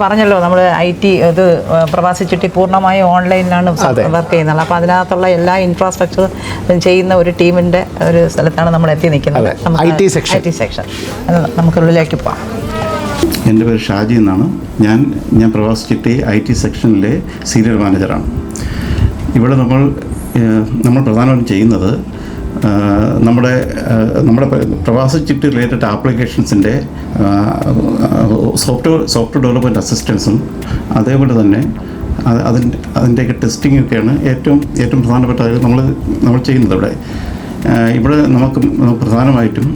പറഞ്ഞല്ലോ നമ്മൾ IT ഇത് പ്രവാസി ചിട്ടി പൂർണ്ണമായും ഓൺലൈനിലാണ് വർക്ക് ചെയ്യുന്നത്. അപ്പോൾ അതിനകത്തുള്ള എല്ലാ ഇൻഫ്രാസ്ട്രക്ചർ ചെയ്യുന്ന ഒരു ടീമിൻ്റെ ഒരു സ്ഥലത്താണ് നമ്മൾ എത്തി നിൽക്കുന്നത്. IT സെക്ഷൻ നമുക്കുള്ളിലേക്ക് പോകാം. എൻ്റെ പേര് ഷാജി എന്നാണ്. ഞാൻ പ്രവാസി ചിട്ടി IT സെക്ഷനിലെ സീനിയർ മാനേജറാണ്. ഇവിടെ നമ്മൾ പ്രധാനമായിട്ടും ചെയ്യുന്നത് നമ്മുടെ പ്രവാസി ചിട്ടി റിലേറ്റഡ് ആപ്ലിക്കേഷൻസിൻ്റെ സോഫ്റ്റ്വെയർ ഡെവലപ്മെൻറ്റ് അസിസ്റ്റൻസും അതേപോലെ തന്നെ അതിൻ്റെയൊക്കെ ടെസ്റ്റിങ്ങൊക്കെയാണ് ഏറ്റവും പ്രധാനപ്പെട്ട നമ്മൾ ചെയ്യുന്നത്. ഇവിടെ നമുക്ക് പ്രധാനമായിട്ടും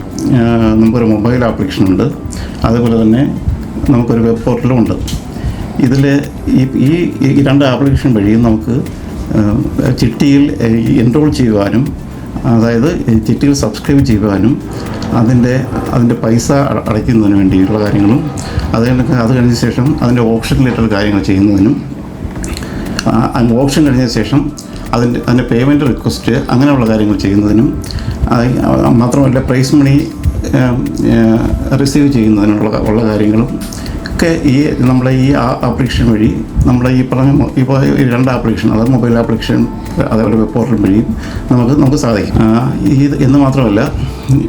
നമുക്കൊരു മൊബൈൽ ആപ്ലിക്കേഷനുണ്ട്, അതേപോലെ തന്നെ നമുക്കൊരു വെബ് പോർട്ടലും ഉണ്ട്. ഇതിൽ ഈ രണ്ട് ആപ്ലിക്കേഷൻ വഴിയും നമുക്ക് ചിട്ടിയിൽ എൻറോൾ ചെയ്യുവാനും, അതായത് ചിട്ടിയിൽ സബ്സ്ക്രൈബ് ചെയ്യുവാനും, അതിൻ്റെ പൈസ അടയ്ക്കുന്നതിന് വേണ്ടിയുള്ള കാര്യങ്ങളും, അത് കഴിഞ്ഞ ശേഷം അതിൻ്റെ ഓപ്ഷൻ റിലേറ്റഡ് കാര്യങ്ങൾ ചെയ്യുന്നതിനും, ഓപ്ഷൻ കഴിഞ്ഞ ശേഷം അതിൻ്റെ പേയ്മെൻറ്റ് റിക്വസ്റ്റ് അങ്ങനെയുള്ള കാര്യങ്ങൾ ചെയ്യുന്നതിനും, മാത്രമല്ല പ്രൈസ് മണി റിസീവ് ചെയ്യുന്നതിനുള്ള കാര്യങ്ങളും ഒക്കെ നമ്മുടെ ഈ ആപ്ലിക്കേഷൻ വഴി, നമ്മുടെ ഇപ്പോൾ ഈ രണ്ട് ആപ്ലിക്കേഷൻ, അതായത് മൊബൈൽ ആപ്ലിക്കേഷൻ അതേപോലെ വെബ് പോർട്ടൽ വഴിയും നമുക്ക് സാധിക്കും. എന്ന് മാത്രമല്ല,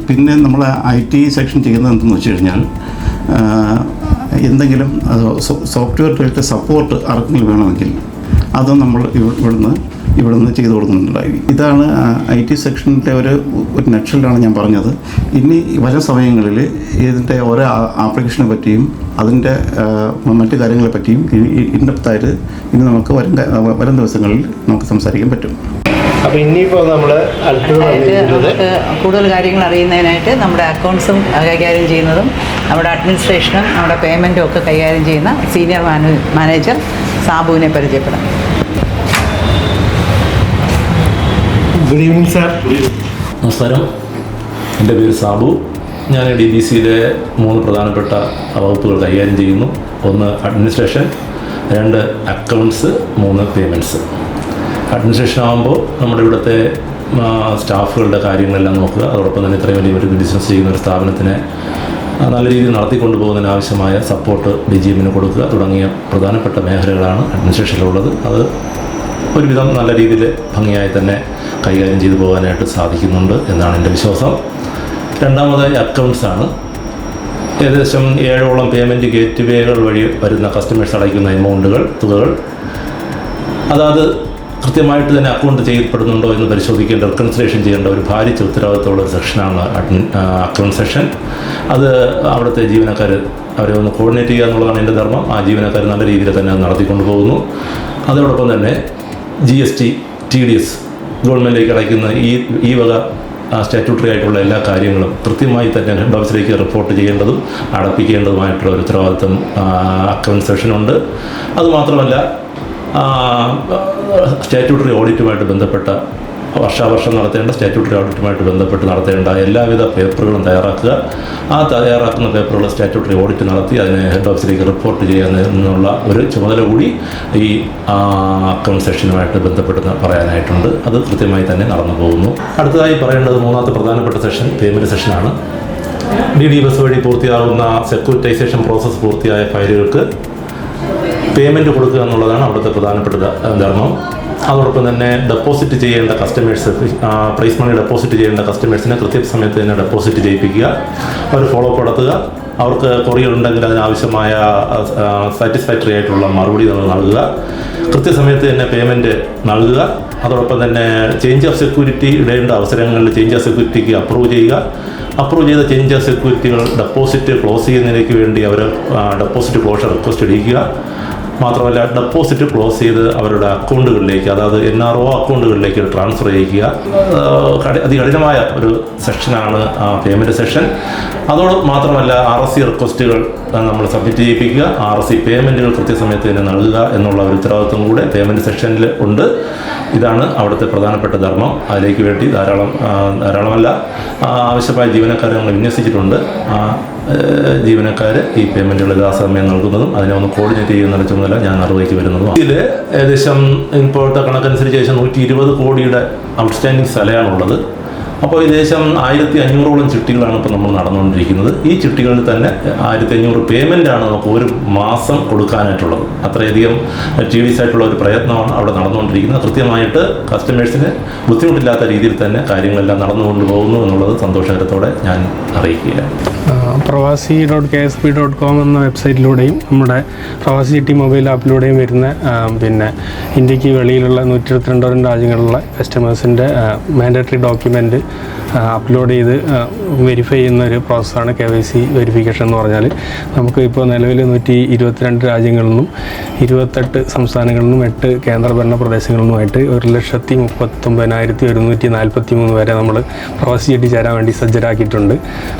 പിന്നെ നമ്മൾ IT സെക്ഷൻ ചെയ്യുന്നത് എന്തെന്ന് വെച്ച് കഴിഞ്ഞാൽ, എന്തെങ്കിലും സോഫ്റ്റ്വെയർ റിലേറ്റഡ് സപ്പോർട്ട് ആർക്കെങ്കിലും വേണമെങ്കിൽ അത് നമ്മൾ ഇവിടുന്ന് ചെയ്തു കൊടുക്കുന്നുണ്ടായി. ഇതാണ് IT സെക്ഷൻ്റെ ഒരു നക്ഷലാണ് ഞാൻ പറഞ്ഞത്. ഇനി വരും സമയങ്ങളിൽ ഇതിൻ്റെ ഓരോ ആപ്ലിക്കേഷനെ പറ്റിയും അതിൻ്റെ മറ്റു കാര്യങ്ങളെ പറ്റിയും ഇൻഡെപ്തായിട്ട് ഇനി നമുക്ക് വരും ദിവസങ്ങളിൽ നമുക്ക് സംസാരിക്കാൻ പറ്റും. അപ്പോൾ ഇനിയിപ്പോൾ നമ്മൾ കൂടുതൽ കാര്യങ്ങൾ അറിയുന്നതിനായിട്ട് നമ്മുടെ അക്കൗണ്ട്സും കൈകാര്യം ചെയ്യുന്നതും നമ്മുടെ അഡ്മിനിസ്ട്രേഷനും നമ്മുടെ പേയ്മെൻറ്റും ഒക്കെ കൈകാര്യം ചെയ്യുന്ന സീനിയർ മാനേജർ സാബുവിനെ പരിചയപ്പെടാം. Good evening sir. നമസ്കാരം, എൻ്റെ പേര് സാബു. ഞാൻ DBCയിലെ 3 പ്രധാനപ്പെട്ട വകുപ്പുകൾ കൈകാര്യം ചെയ്യുന്നു. 1 അഡ്മിനിസ്ട്രേഷൻ, 2 അക്കൗണ്ട്സ്, 3 പേയ്മെൻറ്റ്സ്. അഡ്മിനിസ്ട്രേഷൻ ആകുമ്പോൾ നമ്മുടെ ഇവിടുത്തെ സ്റ്റാഫുകളുടെ കാര്യങ്ങളെല്ലാം നോക്കുക, അതോടൊപ്പം തന്നെ ഇത്രയും വലിയൊരു ബിസിനസ് ചെയ്യുന്ന ഒരു സ്ഥാപനത്തിനെ നല്ല രീതിയിൽ നടത്തിക്കൊണ്ടു പോകുന്നതിന് ആവശ്യമായ സപ്പോർട്ട് DGMന് കൊടുക്കുക തുടങ്ങിയ പ്രധാനപ്പെട്ട മേഖലകളാണ് അഡ്മിനിസ്ട്രേഷനിലുള്ളത്. അത് ഒരുവിധം നല്ല രീതിയിൽ ഭംഗിയായി തന്നെ കൈകാര്യം ചെയ്തു പോകാനായിട്ട് സാധിക്കുന്നുണ്ട് എന്നാണ് എൻ്റെ വിശ്വാസം. രണ്ടാമതായി അക്കൗണ്ട്സാണ്. ഏകദേശം 7ഓളം പേയ്മെൻറ്റ് ഗേറ്റ് വേകൾ വഴി വരുന്ന കസ്റ്റമേഴ്സ് അടയ്ക്കുന്ന തുകകൾ അതാത് കൃത്യമായിട്ട് തന്നെ അക്കൗണ്ട് ചെയ്യപ്പെടുന്നുണ്ടോ എന്ന് പരിശോധിക്കേണ്ട, റെക്കൺസിലേഷൻ ചെയ്യേണ്ട ഒരു ഭാരിച്ച ഉത്തരവാദിത്തമുള്ള ഒരു സെക്ഷനാണ് അക്കൗണ്ട് സെക്ഷൻ. അത് അവിടുത്തെ ജീവനക്കാർ അവരെ ഒന്ന് കോർഡിനേറ്റ് ചെയ്യുക എന്നുള്ളതാണ് എൻ്റെ ധർമ്മം. ആ ജീവനക്കാർ നല്ല രീതിയിൽ തന്നെ അത് നടത്തിക്കൊണ്ടു പോകുന്നു. അതോടൊപ്പം തന്നെ GST, TDS ഗവൺമെൻറ്റിലേക്ക് അടയ്ക്കുന്ന ഈ വക സ്റ്റാറ്റ്യൂട്ടറി ആയിട്ടുള്ള എല്ലാ കാര്യങ്ങളും കൃത്യമായി തന്നെ ഹെഡ് ഓഫീസിലേക്ക് റിപ്പോർട്ട് ചെയ്യേണ്ടതും അടപ്പിക്കേണ്ടതുമായിട്ടുള്ള ഒരു ഉത്തരവാദിത്വം അക്കൗണ്ട് സെക്ഷനുണ്ട്. അതുമാത്രമല്ല, സ്റ്റാറ്റ്യൂട്ടറി ഓഡിറ്റുമായിട്ട് ബന്ധപ്പെട്ട വർഷാവർഷം നടത്തേണ്ട സ്റ്റാറ്റ്യൂട്ടറി ഓഡിറ്റുമായിട്ട് ബന്ധപ്പെട്ട് നടത്തേണ്ട എല്ലാവിധ പേപ്പറുകളും തയ്യാറാക്കുക. ആ തയ്യാറാക്കുന്ന പേപ്പറുകൾ സ്റ്റാറ്റ്യൂട്ടറി ഓഡിറ്റ് നടത്തി അതിനെ ഹെഡ് ഓഫീസിലേക്ക് റിപ്പോർട്ട് ചെയ്യാനുള്ള ഒരു ചുമതല കൂടി ഈ അക്കൗണ്ട് സെക്ഷനുമായിട്ട് ബന്ധപ്പെട്ട് പറയാനായിട്ടുണ്ട്. അത് കൃത്യമായി തന്നെ നടന്നു പോകുന്നു. അടുത്തതായി പറയേണ്ടത് 3ാമത്തെ പ്രധാനപ്പെട്ട സെക്ഷൻ പേയ്മെൻറ്റ് സെക്ഷനാണ്. DDBS വഴി പൂർത്തിയാകുന്ന സെക്യൂരിറ്റൈസേഷൻ പ്രോസസ്സ് പൂർത്തിയായ ഫയലുകൾക്ക് പേയ്മെൻറ്റ് കൊടുക്കുക എന്നുള്ളതാണ് അവിടുത്തെ പ്രധാനപ്പെട്ട ധർമ്മം. അതോടൊപ്പം തന്നെ ഡെപ്പോസിറ്റ് ചെയ്യേണ്ട കസ്റ്റമേഴ്സ്, പ്രൈസ് മണി ഡെപ്പോസിറ്റ് ചെയ്യേണ്ട കസ്റ്റമേഴ്സിനെ കൃത്യസമയത്ത് തന്നെ ഡെപ്പോസിറ്റ് ചെയ്യിപ്പിക്കുക, അവർ ഫോളോ അപ്പ് നടത്തുക, അവർക്ക് കൊറിയർ ഉണ്ടെങ്കിൽ അതിനാവശ്യമായ സാറ്റിസ്ഫാക്ടറി ആയിട്ടുള്ള മറുപടി നമ്മൾ നൽകുക, കൃത്യസമയത്ത് തന്നെ പേയ്മെൻറ്റ് നൽകുക. അതോടൊപ്പം തന്നെ ചേഞ്ച് ഓഫ് സെക്യൂരിറ്റി ഇടേണ്ട അവസരങ്ങളിൽ ചേഞ്ച് ഓഫ് സെക്യൂരിറ്റിക്ക് അപ്രൂവ് ചെയ്യുക. അപ്രൂവ് ചെയ്ത ചേഞ്ച് ഓഫ് സെക്യൂരിറ്റികൾ ഡെപ്പോസിറ്റ് ക്ലോസ് ചെയ്യുന്നതിലേക്ക് വേണ്ടി അവർ ഡെപ്പോസിറ്റ് ക്ലോഷർ റിക്വസ്റ്റ് ഇടിക്കുക. മാത്രമല്ല, ഡെപ്പോസിറ്റ് ക്ലോസ് ചെയ്ത് അവരുടെ അക്കൗണ്ടുകളിലേക്ക്, അതായത് NRO അക്കൗണ്ടുകളിലേക്ക് ട്രാൻസ്ഫർ ചെയ്യിക്കുക. അതികഠിനമായ ഒരു സെക്ഷനാണ് പേയ്മെൻറ്റ് സെക്ഷൻ. അതോട് മാത്രമല്ല, RSC റിക്വസ്റ്റുകൾ നമ്മൾ സബ്മിറ്റ് ചെയ്യിപ്പിക്കുക, RSC പേയ്മെൻറ്റുകൾ കൃത്യസമയത്ത് തന്നെ നൽകുക എന്നുള്ള ഒരു ഉത്തരവാദിത്വം കൂടെ പേയ്മെൻറ്റ് സെക്ഷനിൽ ഉണ്ട്. ഇതാണ് അവിടുത്തെ പ്രധാനപ്പെട്ട ധർമ്മം. അതിലേക്ക് വേണ്ടി ധാരാളമല്ല ആവശ്യമായ ജീവനക്കാരെ നമ്മൾ വിന്യസിച്ചിട്ടുണ്ട്. ജീവനക്കാർ ഈ പേയ്മെൻറ്റുകൾ യഥാസമയം നൽകുന്നതും അതിനെ ഒന്ന് കോർഡിനേറ്റ് ചെയ്യുന്ന ചുമതല ഞാൻ നിർവഹിച്ച് വരുന്നതും. ഇതിൽ ഏകദേശം ഇപ്പോഴത്തെ കണക്കനുസരിച്ച് 120 കോടിയുടെ ഔട്ട്സ്റ്റാൻഡിങ് സ്ഥലമാണുള്ളത്. അപ്പോൾ ഏകദേശം 1500ഓളം ചിട്ടികളാണ് ഇപ്പോൾ നമ്മൾ നടന്നുകൊണ്ടിരിക്കുന്നത്. ഈ ചിട്ടികളിൽ തന്നെ 1500 പേയ്മെൻ്റാണ് നമുക്ക് ഒരു മാസം കൊടുക്കാനായിട്ടുള്ളത്. അത്രയധികം ടീഡിയസ് ആയിട്ടുള്ള ഒരു പ്രയത്നമാണ് അവിടെ നടന്നുകൊണ്ടിരിക്കുന്നത്. കൃത്യമായിട്ട് കസ്റ്റമേഴ്സിന് ബുദ്ധിമുട്ടില്ലാത്ത രീതിയിൽ തന്നെ കാര്യങ്ങളെല്ലാം നടന്നുകൊണ്ട് പോകുന്നു എന്നുള്ളത് സന്തോഷകരത്തോടെ ഞാൻ അറിയിക്കുകയാണ്. പ്രവാസി.ksp.com എന്ന വെബ്സൈറ്റിലൂടെയും നമ്മുടെ പ്രവാസി ചിട്ടി മൊബൈൽ ആപ്പിലൂടെയും വരുന്ന പിന്നെ ഇന്ത്യക്ക് വെളിയിലുള്ള 122 രാജ്യങ്ങളിലുള്ള കസ്റ്റമേഴ്സിൻ്റെ മാൻഡേറ്ററി ഡോക്യുമെൻ്റ് അപ്ലോഡ് ചെയ്ത് വെരിഫൈ ചെയ്യുന്ന ഒരു പ്രോസസ്സാണ് KYC വെരിഫിക്കേഷൻ എന്ന് പറഞ്ഞാൽ. നമുക്ക് ഇപ്പോൾ നിലവിൽ 122 രാജ്യങ്ങളിൽ നിന്നും 28 സംസ്ഥാനങ്ങളിൽ നിന്നും 8 കേന്ദ്രഭരണ പ്രദേശങ്ങളിൽ നിന്നുമായിട്ട് 1,39,143 വരെ നമ്മൾ പ്രവാസി ചിട്ടി ചേരാൻ വേണ്ടി സജ്ജരാക്കിയിട്ടുണ്ട്.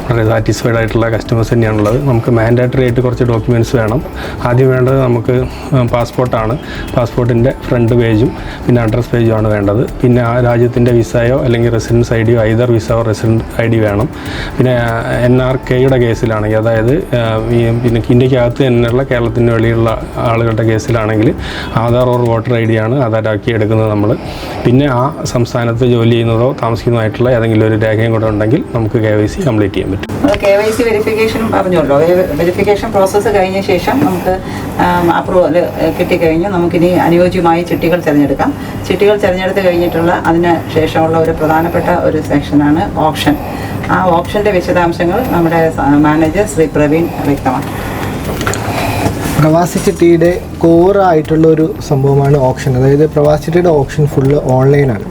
വളരെ സാറ്റിസ്ഫൈഡ് ആയിട്ടുള്ള കസ്റ്റമേഴ്സ് തന്നെയാണുള്ളത്. നമുക്ക് മാൻഡേറ്ററി ആയിട്ട് കുറച്ച് ഡോക്യുമെൻറ്റ്സ് വേണം. ആദ്യം വേണ്ടത് നമുക്ക് പാസ്പോർട്ടാണ്. പാസ്പോർട്ടിൻ്റെ ഫ്രണ്ട് പേജും പിന്നെ അഡ്രസ് പേജും ആണ് വേണ്ടത്. പിന്നെ ആ രാജ്യത്തിൻ്റെ വിസയോ അല്ലെങ്കിൽ റെസിഡൻസ് ഐ ഡിയോ either visa or resident I D വേണം. പിന്നെ NRK കേസിലാണെങ്കിൽ, അതായത് പിന്നെ ഇന്ത്യക്കകത്ത് തന്നെയുള്ള കേരളത്തിന് വെളിയിലുള്ള ആളുകളുടെ കേസിലാണെങ്കിൽ ആധാർ ഓർ വോട്ടർ ഐ ഡിയാണ് ആധാരാക്കി എടുക്കുന്നത് നമ്മൾ. പിന്നെ ആ സംസ്ഥാനത്ത് ജോലി ചെയ്യുന്നതോ താമസിക്കുന്നതായിട്ടുള്ള ഏതെങ്കിലും ഒരു രേഖയും കൂടെ ഉണ്ടെങ്കിൽ നമുക്ക് KYC കംപ്ലീറ്റ് ചെയ്യാൻ പറ്റും. KYC വെരിഫിക്കേഷൻ പറഞ്ഞല്ലോ. വെരിഫിക്കേഷൻ പ്രോസസ്സ് കഴിഞ്ഞ ശേഷം നമുക്ക് അപ്രൂവൽ കിട്ടിക്കഴിഞ്ഞ് നമുക്കിനി അനുയോജ്യമായ ചിട്ടികൾ തിരഞ്ഞെടുക്കാം. ചിട്ടികൾ തിരഞ്ഞെടുത്ത് കഴിഞ്ഞിട്ടുള്ള അതിന് ശേഷമുള്ള ഒരു പ്രധാനപ്പെട്ട ഒരു സെക്ഷനാണ് ഓപ്ഷൻ. ആ ഓപ്ഷൻ്റെ വിശദാംശങ്ങൾ നമ്മുടെ മാനേജർ ശ്രീ പ്രവീൺ വ്യക്തമാക്കി. പ്രവാസി ചിട്ടിയുടെ കോറായിട്ടുള്ള ഒരു സംഭവമാണ് ഓപ്ഷൻ. അതായത് പ്രവാസി ചിട്ടിയുടെ ഓപ്ഷൻ ഫുള്ള് ഓൺലൈനാണ്.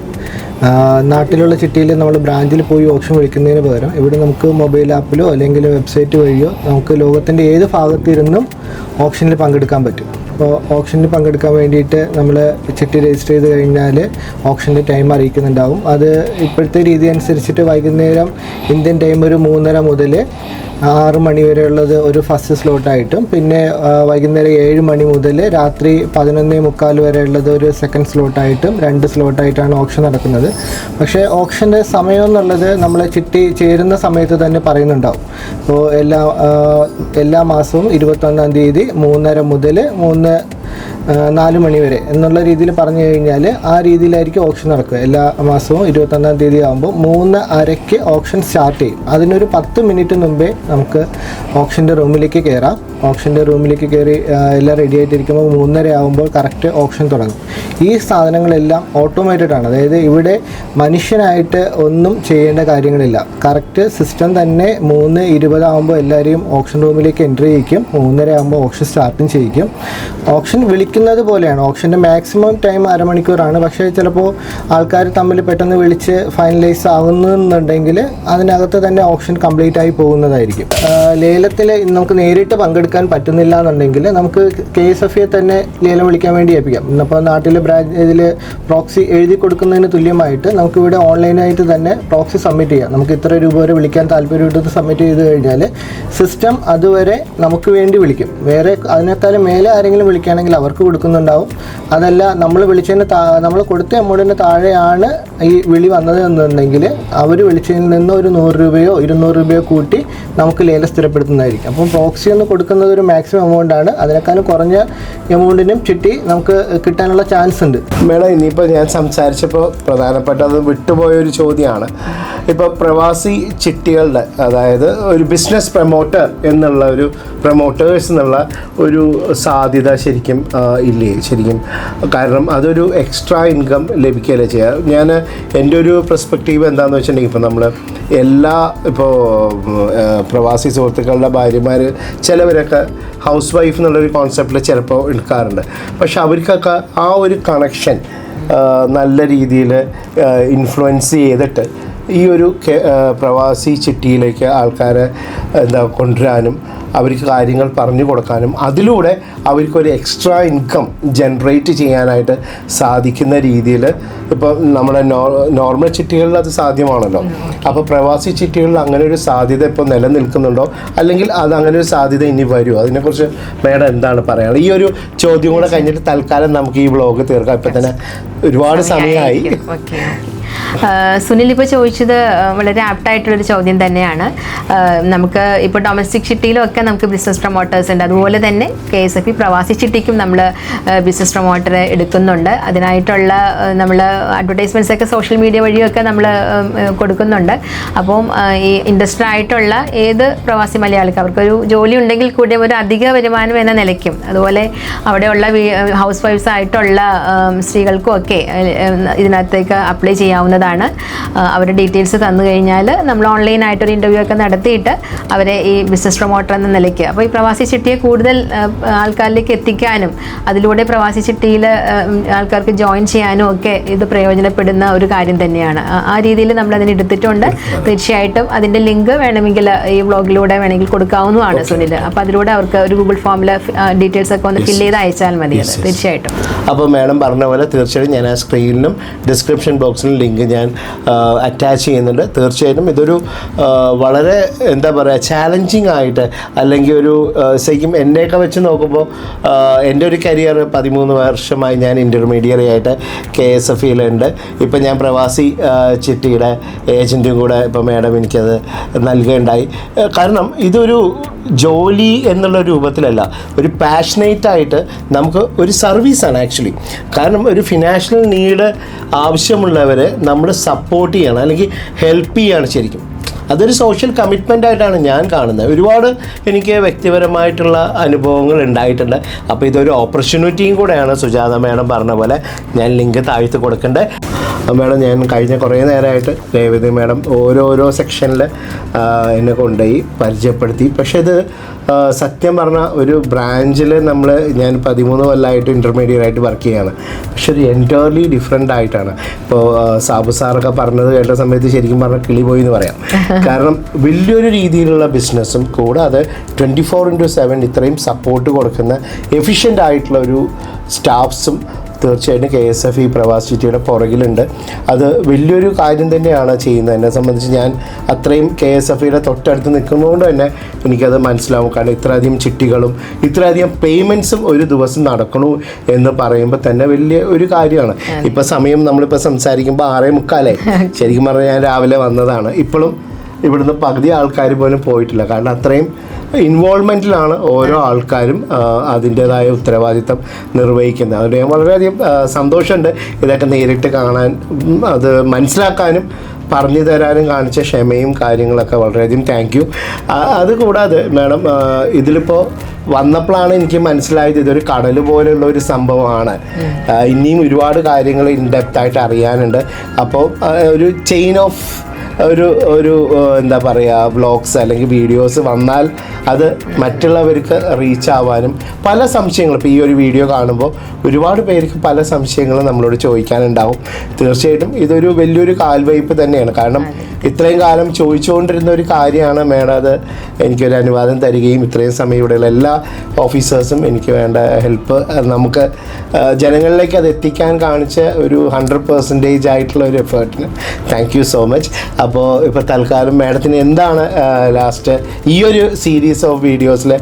നാട്ടിലുള്ള ചിട്ടിയിൽ നമ്മൾ ബ്രാഞ്ചിൽ പോയി ഓപ്ഷൻ വിളിക്കുന്നതിന് പകരം ഇവിടെ നമുക്ക് മൊബൈൽ ആപ്പിലോ അല്ലെങ്കിൽ വെബ്സൈറ്റ് വഴിയോ നമുക്ക് ലോകത്തിൻ്റെ ഏത് ഭാഗത്തിരുന്നും ഓപ്ഷനിൽ പങ്കെടുക്കാൻ പറ്റും. അപ്പോൾ ഓപ്ഷനിൽ പങ്കെടുക്കാൻ വേണ്ടിയിട്ട് നമ്മൾ ചിട്ടി രജിസ്റ്റർ ചെയ്ത് കഴിഞ്ഞാൽ ഓപ്ഷൻ്റെ ടൈം അറിയിക്കുന്നുണ്ടാവും. അത് ഇപ്പോഴത്തെ രീതി അനുസരിച്ചിട്ട് വൈകുന്നേരം ഇന്ത്യൻ ടൈം ഒരു 3:30 മുതൽ 6 മണി വരെയുള്ളത് ഒരു ഫസ്റ്റ് സ്ലോട്ടായിട്ടും പിന്നെ വൈകുന്നേരം 7 മണി മുതൽ രാത്രി 11:45 വരെയുള്ളത് ഒരു സെക്കൻഡ് സ്ലോട്ടായിട്ടും 2 സ്ലോട്ടായിട്ടാണ് ഓപ്ഷൻ നടക്കുന്നത്. പക്ഷേ ഓപ്ഷൻ്റെ സമയം എന്നുള്ളത് നമ്മൾ ചിട്ടി ചേരുന്ന സമയത്ത് തന്നെ പറയുന്നുണ്ടാവും. അപ്പോൾ എല്ലാ മാസവും 21-ാം തീയതി 3:30 മുതൽ 4 മണി വരെ എന്നുള്ള രീതിയിൽ പറഞ്ഞു കഴിഞ്ഞാൽ ആ രീതിയിലായിരിക്കും ഓപ്ഷൻ നടക്കുക. എല്ലാ മാസവും 21-ാം തീയതി ആകുമ്പോൾ 3:30-ക്ക് ഓപ്ഷൻ സ്റ്റാർട്ട് ചെയ്യും. അതിനൊരു 10 മിനിറ്റ് മുമ്പേ നമുക്ക് ഓപ്ഷൻ്റെ റൂമിലേക്ക് കയറാം. ഓപ്ഷൻ്റെ റൂമിലേക്ക് കയറി എല്ലാം റെഡി ആയിട്ടിരിക്കുമ്പോൾ 3:30 ആകുമ്പോൾ കറക്റ്റ് ഓപ്ഷൻ തുടങ്ങും. ഈ സാധനങ്ങളെല്ലാം ഓട്ടോമേറ്റഡ് ആണ്. അതായത് ഇവിടെ മനുഷ്യനായിട്ട് ഒന്നും ചെയ്യേണ്ട കാര്യങ്ങളില്ല. കറക്റ്റ് സിസ്റ്റം തന്നെ 3:20 ആകുമ്പോൾ എല്ലാവരെയും ഓപ്ഷൻ റൂമിലേക്ക് എൻട്രി ചെയ്യിക്കും. 3:30 ആകുമ്പോൾ ഓപ്ഷൻ സ്റ്റാർട്ടും ചെയ്യിക്കും. ഓപ്ഷൻ വിളിക്കുന്നത് പോലെയാണ്. ഓപ്ഷൻ്റെ മാക്സിമം ടൈം അരമണിക്കൂറാണ്. പക്ഷേ ചിലപ്പോൾ ആൾക്കാർ തമ്മിൽ പെട്ടെന്ന് വിളിച്ച് ഫൈനലൈസ് ആകുന്നുണ്ടെങ്കിൽ അതിനകത്ത് തന്നെ ഓപ്ഷൻ കംപ്ലീറ്റ് ആയി പോകുന്നതായിരിക്കും. ലേലത്തിൽ നമുക്ക് നേരിട്ട് പങ്കെടുക്കാൻ പറ്റുന്നില്ല എന്നുണ്ടെങ്കിൽ നമുക്ക് KSFE തന്നെ ലേലം വിളിക്കാൻ വേണ്ടി ഏൽപ്പിക്കാം. ഇന്നിപ്പോൾ നാട്ടിൽ ഇതിൽ പ്രോക്സി എഴുതി കൊടുക്കുന്നതിന് തുല്യമായിട്ട് നമുക്കിവിടെ ഓൺലൈനായിട്ട് തന്നെ പ്രോക്സി സബ്മിറ്റ് ചെയ്യാം. നമുക്ക് ഇത്ര രൂപ വരെ വിളിക്കാൻ താല്പര്യമായിട്ട് സബ്മിറ്റ് ചെയ്ത് കഴിഞ്ഞാൽ സിസ്റ്റം അതുവരെ നമുക്ക് വേണ്ടി വിളിക്കും. വേറെ അതിനേക്കാളും മേലെ ആരെങ്കിലും വിളിക്കുകയാണെങ്കിൽ അവർക്ക് കൊടുക്കുന്നുണ്ടാവും. അതല്ല നമ്മൾ വിളിച്ചതിന് നമ്മൾ കൊടുത്ത എമൗണ്ടിന് താഴെയാണ് ഈ വിളി വന്നത് എന്നുണ്ടെങ്കിൽ അവർ വിളിച്ചതിൽ നിന്ന് ഒരു 100 രൂപയോ 200 രൂപയോ കൂട്ടി നമുക്ക് ലേലം സ്ഥിരപ്പെടുത്തുന്നതായിരിക്കും. അപ്പം പ്രോക്സി ഒന്ന് കൊടുക്കുന്നത് ഒരു മാക്സിമം എമൗണ്ടാണ്. അതിനേക്കാളും കുറഞ്ഞ എമൗണ്ടിനും ചിട്ടി നമുക്ക് കിട്ടാനുള്ള ചാൻസ് ഉണ്ട്. മേഡം, ഇനിയിപ്പോൾ ഞാൻ സംസാരിച്ചപ്പോൾ പ്രധാനപ്പെട്ടത് വിട്ടുപോയൊരു ചോദ്യമാണ്. ഇപ്പോൾ പ്രവാസി ചിട്ടികളുടെ, അതായത് ഒരു ബിസിനസ് പ്രൊമോട്ടർ എന്നുള്ള ഒരു പ്രൊമോട്ടേഴ്സ് എന്നുള്ള ഒരു സാധ്യത ശരിക്കും ഇല്ലേ? ശരിക്കും കാരണം അതൊരു എക്സ്ട്രാ ഇൻകം ലഭിക്കുകയല്ലേ ചെയ്യുക. ഞാൻ എൻ്റെ ഒരു പെർസ്പെക്റ്റീവ് എന്താണെന്ന് വെച്ചിട്ടുണ്ടെങ്കിൽ ഇപ്പോൾ നമ്മൾ ഇപ്പോൾ പ്രവാസി സുഹൃത്തുക്കളുടെ ഭാര്യമാർ ചിലവരൊക്കെ ഹൗസ് വൈഫ് എന്നുള്ളൊരു കോൺസെപ്റ്റിൽ ചിലപ്പോൾ എടുക്കാറുണ്ട്. പക്ഷെ അവർക്കൊക്കെ ആ ഒരു കണക്ഷൻ നല്ല രീതിയിൽ ഇൻഫ്ലുവൻസ് ചെയ്തിട്ട് ഈ ഒരു പ്രവാസി ചിട്ടിയിലേക്ക് ആൾക്കാരെ കൊണ്ടുവരാനും അവർക്ക് കാര്യങ്ങൾ പറഞ്ഞു കൊടുക്കാനും അതിലൂടെ അവർക്കൊരു എക്സ്ട്രാ ഇൻകം ജനറേറ്റ് ചെയ്യാനായിട്ട് സാധിക്കുന്ന രീതിയിൽ ഇപ്പോൾ നമ്മുടെ നോർമൽ ചിട്ടികളിൽ അത് സാധ്യമാണല്ലോ. അപ്പോൾ പ്രവാസി ചിട്ടികളിൽ അങ്ങനെ ഒരു സാധ്യത ഇപ്പോൾ നിലനിൽക്കുന്നുണ്ടോ, അല്ലെങ്കിൽ അത് അങ്ങനെ ഒരു സാധ്യത ഇനി വരുമോ? അതിനെക്കുറിച്ച് മേഡം എന്താണ് പറയാനുള്ളത്? ഈ ഒരു ചോദ്യം കൂടെ കഴിഞ്ഞിട്ട് തൽക്കാലം നമുക്ക് ഈ വ്ളോഗ് തീർക്കാം. ഇപ്പം തന്നെ ഒരുപാട് സമയമായി. സുനിൽ ഇപ്പോൾ ചോദിച്ചത് വളരെ ആപ്റ്റായിട്ടുള്ളൊരു ചോദ്യം തന്നെയാണ്. നമുക്ക് ഇപ്പോൾ ഡൊമസ്റ്റിക് ചിട്ടിയിലും ഒക്കെ നമുക്ക് ബിസിനസ് പ്രൊമോട്ടേഴ്സ് ഉണ്ട്. അതുപോലെ തന്നെ KSFE പ്രവാസി ചിട്ടിക്കും നമ്മൾ ബിസിനസ് പ്രൊമോട്ടറെ എടുക്കുന്നുണ്ട്. അതിനായിട്ടുള്ള നമ്മൾ അഡ്വർടൈസ്മെൻറ്റ്സ് ഒക്കെ സോഷ്യൽ മീഡിയ വഴിയൊക്കെ നമ്മൾ കൊടുക്കുന്നുണ്ട്. അപ്പം ഈ ഇൻഡസ്ട്രി ആയിട്ടുള്ള ഏത് പ്രവാസി മലയാളിക്ക് അവർക്കൊരു ജോലി ഉണ്ടെങ്കിൽ കൂടി ഒരു അധിക വരുമാനം എന്ന നിലയ്ക്കും, അതുപോലെ അവിടെയുള്ള ഹൗസ് വൈഫ്സ് ആയിട്ടുള്ള സ്ത്രീകൾക്കും ഒക്കെ ഇതിനകത്തേക്ക് അപ്ലൈ ചെയ്യാവുന്നതാണ്. അവരുടെ ഡീറ്റെയിൽസ് തന്നു കഴിഞ്ഞാൽ നമ്മൾ ഓൺലൈനായിട്ടൊരു ഇൻ്റർവ്യൂ ഒക്കെ നടത്തിയിട്ട് അവരെ ഈ ബിസിനസ് പ്രൊമോട്ടർ എന്ന നിലയ്ക്ക്, അപ്പോൾ ഈ പ്രവാസി ചിട്ടിയെ കൂടുതൽ ആൾക്കാരിലേക്ക് എത്തിക്കാനും അതിലൂടെ പ്രവാസി ചിട്ടിയിൽ ആൾക്കാർക്ക് ജോയിൻ ചെയ്യാനും ഒക്കെ ഇത് പ്രയോജനപ്പെടുന്ന ഒരു കാര്യം തന്നെയാണ്. ആ രീതിയിൽ നമ്മൾ അതിന് എടുത്തിട്ടുണ്ട്. തീർച്ചയായിട്ടും അതിൻ്റെ ലിങ്ക് വേണമെങ്കിൽ ഈ വ്ളോഗിലൂടെ വേണമെങ്കിൽ കൊടുക്കാവുന്നതാണ് സുനിൽ. അപ്പോൾ അതിലൂടെ അവർക്ക് ഒരു ഗൂഗിൾ ഫോമിൽ ഡീറ്റെയിൽസ് ഒക്കെ ഒന്ന് ഫില്ല് ചെയ്ത് അയച്ചാൽ മതി. തീർച്ചയായിട്ടും. അപ്പോൾ മാഡം പറഞ്ഞ പോലെ തീർച്ചയായിട്ടും ഞാൻ ആ സ്ക്രീനിലും ഡിസ്ക്രിപ്ഷൻ ബോക്സിലും ലിങ്ക് ഞാൻ അറ്റാച്ച് ചെയ്യുന്നുണ്ട്. തീർച്ചയായിട്ടും ഇതൊരു വളരെ എന്താ പറയുക ചാലഞ്ചിങ് ആയിട്ട്, അല്ലെങ്കിൽ ഒരു ശരിക്കും എന്നെയൊക്കെ വെച്ച് നോക്കുമ്പോൾ എൻ്റെ ഒരു കരിയർ 13 വർഷമായി ഞാൻ ഇൻ്റർമീഡിയറി ആയിട്ട് KSFEയിലുണ്ട്. ഇപ്പം ഞാൻ പ്രവാസി ചിട്ടിയുടെ ഏജൻറ്റും കൂടെ ഇപ്പോൾ മാഡം എനിക്കത് നൽകുകയുണ്ടായി. കാരണം ഇതൊരു ജോലി എന്നുള്ള രൂപത്തിലല്ല, ഒരു പാഷനേറ്റായിട്ട് നമുക്ക് ഒരു സർവീസാണ് ആക്ച്വലി. കാരണം ഒരു ഫിനാൻഷ്യൽ നീഡ് ആവശ്യമുള്ളവരെ നമ്മൾ സപ്പോർട്ട് ചെയ്യണം, അല്ലെങ്കിൽ ഹെൽപ്പ് ചെയ്യാണ് ശരിക്കും. അതൊരു സോഷ്യൽ കമ്മിറ്റ്മെൻ്റ് ആയിട്ടാണ് ഞാൻ കാണുന്നത്. ഒരുപാട് എനിക്ക് വ്യക്തിപരമായിട്ടുള്ള അനുഭവങ്ങൾ ഉണ്ടായിട്ടുണ്ട്. അപ്പോൾ ഇതൊരു ഓപ്പർച്യൂണിറ്റിയും കൂടെയാണ്. സുജാത മാഡം പറഞ്ഞ പോലെ ഞാൻ ലിങ്ക് താഴ്ത്തി കൊടുക്കണ്ടേ. മാഡം ഞാൻ കഴിഞ്ഞ കുറേ നേരമായിട്ട് രേവതി മാഡം ഓരോരോ സെക്ഷനിൽ എന്നെ കൊണ്ടുപോയി പരിചയപ്പെടുത്തി. പക്ഷേ ഇത് സത്യം പറഞ്ഞാൽ ഒരു ബ്രാഞ്ചിൽ ഞാൻ 13 കൊല്ലമായിട്ട് ഇൻ്റർമീഡിയറ്റ് ആയിട്ട് വർക്ക് ചെയ്യുകയാണ്. പക്ഷെ ഒരു എൻറ്റയർലി ഡിഫറെൻ്റ് ആയിട്ടാണ്. ഇപ്പോൾ സാബു സാറൊക്കെ പറഞ്ഞത് കേട്ട സമയത്ത് ശരിക്കും പറഞ്ഞാൽ കിളി പോയി എന്ന് പറയാം. കാരണം വലിയൊരു രീതിയിലുള്ള ബിസിനസ്സും കൂടാതെ 24/7 ഇത്രയും സപ്പോർട്ട് കൊടുക്കുന്ന എഫിഷ്യൻ്റ് ആയിട്ടുള്ള ഒരു സ്റ്റാഫ്സും തീർച്ചയായിട്ടും KSFE പ്രവാസി ചിട്ടിയുടെ പുറകിലുണ്ട്. അത് വലിയൊരു കാര്യം തന്നെയാണ് ചെയ്യുന്നത്. എന്നെ സംബന്ധിച്ച് ഞാൻ അത്രയും KSFEയുടെ തൊട്ടടുത്ത് നിൽക്കുന്നതുകൊണ്ട് തന്നെ എനിക്കത് മനസ്സിലാവും. കാരണം ഇത്രയധികം ചിട്ടികളും ഇത്രയധികം പേയ്മെൻറ്റ്സും ഒരു ദിവസം നടക്കണു എന്ന് പറയുമ്പോൾ തന്നെ വലിയ ഒരു കാര്യമാണ്. ഇപ്പോൾ സമയം നമ്മളിപ്പോൾ സംസാരിക്കുമ്പോൾ 6:45 ശരിക്കും പറഞ്ഞാൽ ഞാൻ രാവിലെ വന്നതാണ്. ഇപ്പോഴും ഇവിടുന്ന് പകുതി ആൾക്കാർ പോലും പോയിട്ടില്ല. കാരണം അത്രയും ഇൻവോൾവ്മെൻറ്റിലാണ് ഓരോ ആൾക്കാരും അതിൻ്റേതായ ഉത്തരവാദിത്തം നിർവഹിക്കുന്നത്. അതുകൊണ്ട് ഞാൻ വളരെയധികം സന്തോഷമുണ്ട് ഇതൊക്കെ നേരിട്ട് കാണാൻ, അത് മനസ്സിലാക്കാനും പറഞ്ഞു തരാനും കാണിച്ച ക്ഷമയും കാര്യങ്ങളൊക്കെ വളരെയധികം താങ്ക് യു. അതുകൂടാതെ മാഡം ഇതിലിപ്പോൾ വന്നപ്പോഴാണ് എനിക്ക് മനസ്സിലായത് ഇതൊരു കടൽ പോലെയുള്ള ഒരു സംഭവമാണ്. ഇനിയും ഒരുപാട് കാര്യങ്ങൾ ഇൻഡെപ്തായിട്ട് അറിയാനുണ്ട്. അപ്പോൾ ഒരു ചെയിൻ ഓഫ് ഒരു എന്താ പറയുക വ്ളോഗ്സ് അല്ലെങ്കിൽ വീഡിയോസ് വന്നാൽ അത് മറ്റുള്ളവർക്ക് റീച്ച് ആവാനും പല സംശയങ്ങൾ, ഇപ്പോൾ ഈ ഒരു വീഡിയോ കാണുമ്പോൾ ഒരുപാട് പേർക്ക് പല സംശയങ്ങളും നമ്മളോട് ചോദിക്കാനുണ്ടാവും. തീർച്ചയായിട്ടും ഇതൊരു വലിയൊരു കാൽവയ്പ് തന്നെയാണ്. കാരണം ഇത്രയും കാലം ചോദിച്ചുകൊണ്ടിരുന്ന ഒരു കാര്യമാണ്. മേഡം അത് എനിക്കൊരു അനുവാദം തരികയും ഇത്രയും സമയം ഇവിടെയുള്ള എല്ലാ ഓഫീസേഴ്സും എനിക്ക് വേണ്ട ഹെൽപ്പ് നമുക്ക് ജനങ്ങളിലേക്ക് അത് എത്തിക്കാൻ കാണിച്ച ഒരു 100% ആയിട്ടുള്ള ഒരു എഫേർട്ടിന് താങ്ക് യു സോ മച്ച്. അപ്പോൾ ഇപ്പോൾ തൽക്കാലം മാഡത്തിന് എന്താണ് ലാസ്റ്റ് ഈ ഒരു സീരീസ് ഓഫ് വീഡിയോസിൽ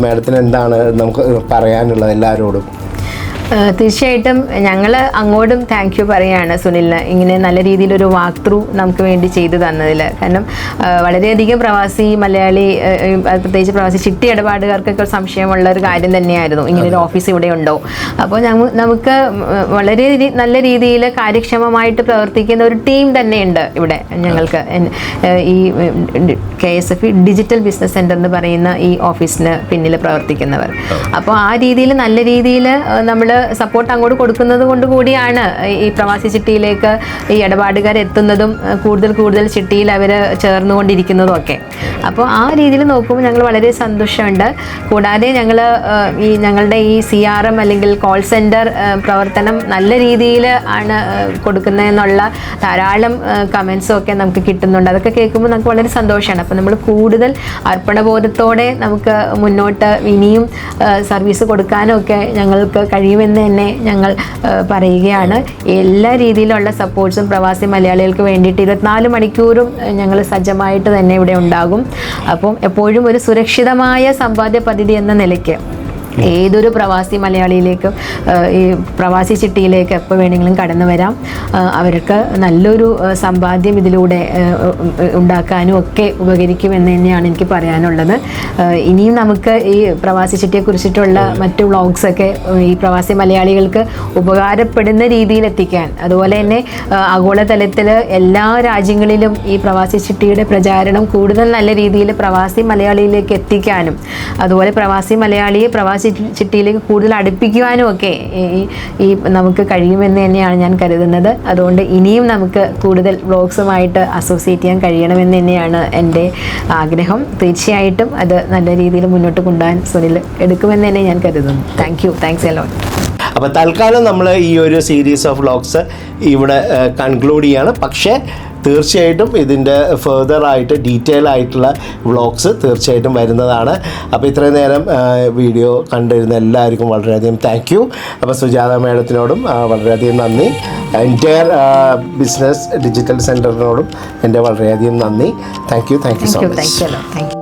മാഡത്തിന് എന്താണ് നമുക്ക് പറയാനുള്ളത് എല്ലാവരോടും? തീർച്ചയായിട്ടും ഞങ്ങൾ അങ്ങോട്ടും താങ്ക് യു പറയുകയാണ് സുനിലിന്, ഇങ്ങനെ നല്ല രീതിയിലൊരു വാക്ക് ത്രൂ നമുക്ക് വേണ്ടി ചെയ്തു തന്നതിൽ. കാരണം വളരെയധികം പ്രവാസി മലയാളി, പ്രത്യേകിച്ച് പ്രവാസി ചിട്ടി ഇടപാടുകാർക്കൊക്കെ സംശയമുള്ള ഒരു കാര്യം തന്നെയായിരുന്നു, ഇങ്ങനൊരു ഓഫീസ് ഇവിടെ ഉണ്ടോ. അപ്പോൾ നമുക്ക് വളരെ നല്ല രീതിയിൽ കാര്യക്ഷമമായിട്ട് പ്രവർത്തിക്കുന്ന ഒരു ടീം തന്നെയുണ്ട് ഇവിടെ ഞങ്ങൾക്ക്. ഈ KSFE ഡിജിറ്റൽ ബിസിനസ് സെൻ്റർ എന്ന് പറയുന്ന ഈ ഓഫീസിന് പിന്നിൽ പ്രവർത്തിക്കുന്നവർ. അപ്പോൾ ആ രീതിയിൽ നല്ല രീതിയിൽ നമ്മൾ സപ്പോർട്ട് അങ്ങോട്ട് കൊടുക്കുന്നത് കൊണ്ട് കൂടിയാണ് ഈ പ്രവാസി ചിട്ടിയിലേക്ക് ഈ ഇടപാടുകാർ എത്തുന്നതും കൂടുതൽ ചിട്ടിയിൽ അവർ ചേർന്നുകൊണ്ടിരിക്കുന്നതും ഒക്കെ. അപ്പോൾ ആ രീതിയിൽ നോക്കുമ്പോൾ ഞങ്ങൾ വളരെ സന്തോഷമുണ്ട്. കൂടാതെ ഞങ്ങളുടെ ഈ CRM അല്ലെങ്കിൽ കോൾ സെൻറ്റർ പ്രവർത്തനം നല്ല രീതിയിൽ ആണ് കൊടുക്കുന്നതെന്നുള്ള ധാരാളം കമൻസും ഒക്കെ നമുക്ക് കിട്ടുന്നുണ്ട്. അതൊക്കെ കേൾക്കുമ്പോൾ നമുക്ക് വളരെ സന്തോഷമാണ്. അപ്പോൾ നമ്മൾ കൂടുതൽ അർപ്പണബോധത്തോടെ നമുക്ക് മുന്നോട്ട് ഇനിയും സർവീസ് കൊടുക്കാനും ഒക്കെ ഞങ്ങൾക്ക് കഴിയുമെന്ന് തന്നെ ഞങ്ങൾ പറയുകയാണ്. എല്ലാ രീതിയിലുള്ള സപ്പോർട്ട്സും പ്രവാസി മലയാളികൾക്ക് വേണ്ടിയിട്ട് 24 മണിക്കൂറും ഞങ്ങൾ സജ്ജമായിട്ട് തന്നെ ഇവിടെ ഉണ്ടാകും. അപ്പം എപ്പോഴും ഒരു സുരക്ഷിതമായ സമ്പാദ്യ പദ്ധതി എന്ന നിലയ്ക്ക് ഏതൊരു പ്രവാസി മലയാളിയിലേക്കും ഈ പ്രവാസി ചിട്ടിയിലേക്ക് എപ്പോൾ വേണമെങ്കിലും കടന്നു വരാം. അവർക്ക് നല്ലൊരു സമ്പാദ്യം ഇതിലൂടെ ഉണ്ടാക്കാനും ഒക്കെ ഉപകരിക്കുമെന്ന് തന്നെയാണ് എനിക്ക് പറയാനുള്ളത്. ഇനിയും നമുക്ക് ഈ പ്രവാസി ചിട്ടിയെക്കുറിച്ചിട്ടുള്ള മറ്റു വ്ളോഗ്സൊക്കെ ഈ പ്രവാസി മലയാളികൾക്ക് ഉപകാരപ്പെടുന്ന രീതിയിൽ എത്തിക്കാൻ, അതുപോലെ തന്നെ ആഗോളതലത്തിൽ എല്ലാ രാജ്യങ്ങളിലും ഈ പ്രവാസി ചിട്ടിയുടെ പ്രചാരണം കൂടുതൽ നല്ല രീതിയിൽ പ്രവാസി മലയാളിയിലേക്ക് എത്തിക്കാനും, അതുപോലെ പ്രവാസി മലയാളിയെ പ്രവാസി ചിട്ടിയിലേക്ക് കൂടുതൽ അടുപ്പിക്കുവാനും ഒക്കെ ഈ നമുക്ക് കഴിയുമെന്ന് തന്നെയാണ് ഞാൻ കരുതുന്നത്. അതുകൊണ്ട് ഇനിയും നമുക്ക് കൂടുതൽ വ്ളോഗ്സുമായിട്ട് അസോസിയേറ്റ് ചെയ്യാൻ കഴിയണമെന്ന് തന്നെയാണ് എൻ്റെ ആഗ്രഹം. തീർച്ചയായിട്ടും അത് നല്ല രീതിയിൽ മുന്നോട്ട് കൊണ്ടുപോകാൻ സുനിൽ എടുക്കുമെന്ന് തന്നെ ഞാൻ കരുതുന്നു. Thanks a lot. അപ്പോൾ തൽക്കാലം നമ്മൾ ഈ ഒരു സീരീസ് ഓഫ് വ്ളോഗ്സ് ഇവിടെ കൺക്ലൂഡ് ചെയ്യാണ്. പക്ഷേ തീർച്ചയായിട്ടും ഇതിൻ്റെ ഫെർദർ ആയിട്ട് ഡീറ്റെയിൽ ആയിട്ടുള്ള വ്ളോഗ്സ് തീർച്ചയായിട്ടും വരുന്നതാണ്. അപ്പോൾ ഇത്രയും നേരം വീഡിയോ കണ്ടിരുന്ന എല്ലാവർക്കും വളരെയധികം താങ്ക് യു. അപ്പോൾ സുജാത മാഡത്തിനോടും വളരെയധികം നന്ദി. എൻറ്റയർ ബിസിനസ് ഡിജിറ്റൽ സെൻറ്ററിനോടും എൻ്റെ വളരെയധികം നന്ദി. Thank you so much. Thank you.